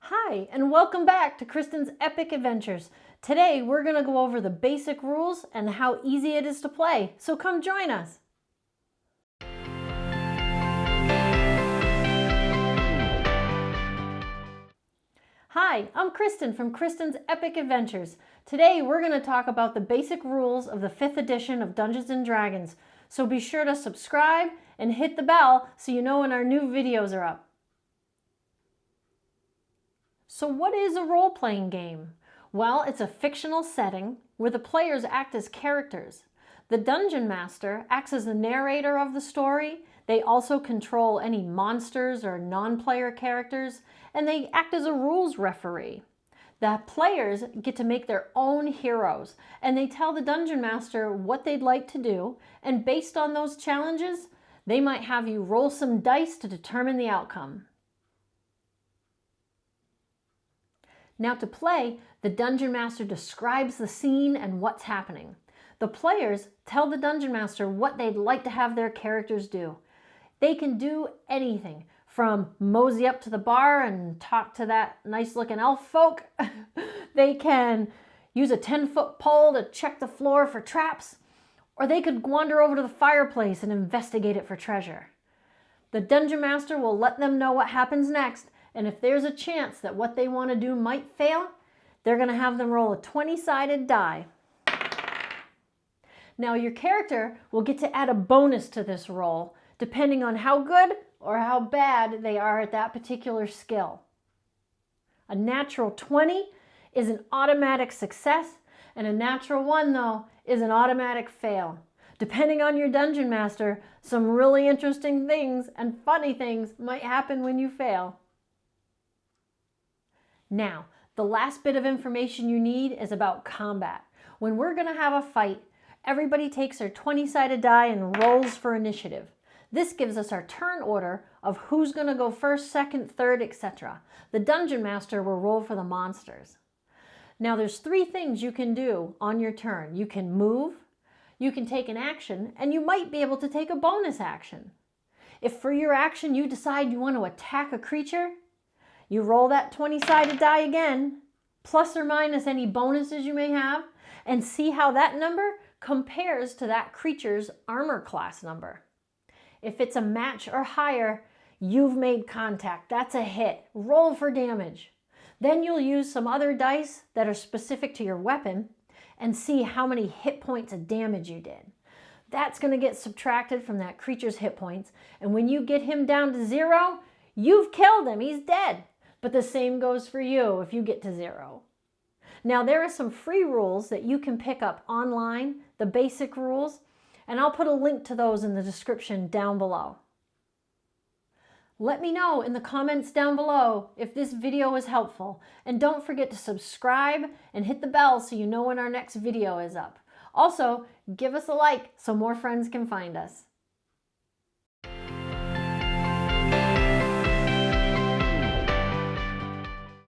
Hi, and welcome back to Kristen's Epic Adventures. Today, we're going to go over the basic rules and how easy it is to play, so come join us. Hi, I'm Kristen from Kristen's Epic Adventures. Today, we're going to talk about the basic rules of the 5th edition of Dungeons & Dragons, so be sure to subscribe and hit the bell so you know when our new videos are up. So what is a role-playing game? Well, it's a fictional setting where the players act as characters. The Dungeon Master acts as the narrator of the story. They also control any monsters or non-player characters, and they act as a rules referee. The players get to make their own heroes, and they tell the Dungeon Master what they'd like to do, and based on those challenges, they might have you roll some dice to determine the outcome. Now to play, the Dungeon Master describes the scene and what's happening. The players tell the Dungeon Master what they'd like to have their characters do. They can do anything from mosey up to the bar and talk to that nice-looking elf folk. They can use a 10-foot pole to check the floor for traps, or they could wander over to the fireplace and investigate it for treasure. The Dungeon Master will let them know what happens next, and if there's a chance that what they want to do might fail, they're going to have them roll a 20-sided die. Now your character will get to add a bonus to this roll, depending on how good or how bad they are at that particular skill. A natural 20 is an automatic success, and a natural 1, though, is an automatic fail. Depending on your Dungeon Master, some really interesting things and funny things might happen when you fail. Now, the last bit of information you need is about combat. When we're going to have a fight, everybody takes their 20-sided die and rolls for initiative. This gives us our turn order of who's going to go first, second, third, etc. The Dungeon Master will roll for the monsters. Now, there's 3 things you can do on your turn. You can move, you can take an action, and you might be able to take a bonus action. If for your action you decide you want to attack a creature, you roll that 20-sided die again, plus or minus any bonuses you may have, and see how that number compares to that creature's armor class number. If it's a match or higher, you've made contact. That's a hit. Roll for damage. Then you'll use some other dice that are specific to your weapon and see how many hit points of damage you did. That's going to get subtracted from that creature's hit points, and when you get him down to 0, you've killed him. He's dead. But the same goes for you if you get to 0. Now there are some free rules that you can pick up online, the basic rules, and I'll put a link to those in the description down below. Let me know in the comments down below if this video was helpful, and don't forget to subscribe and hit the bell so you know when our next video is up. Also, give us a like so more friends can find us.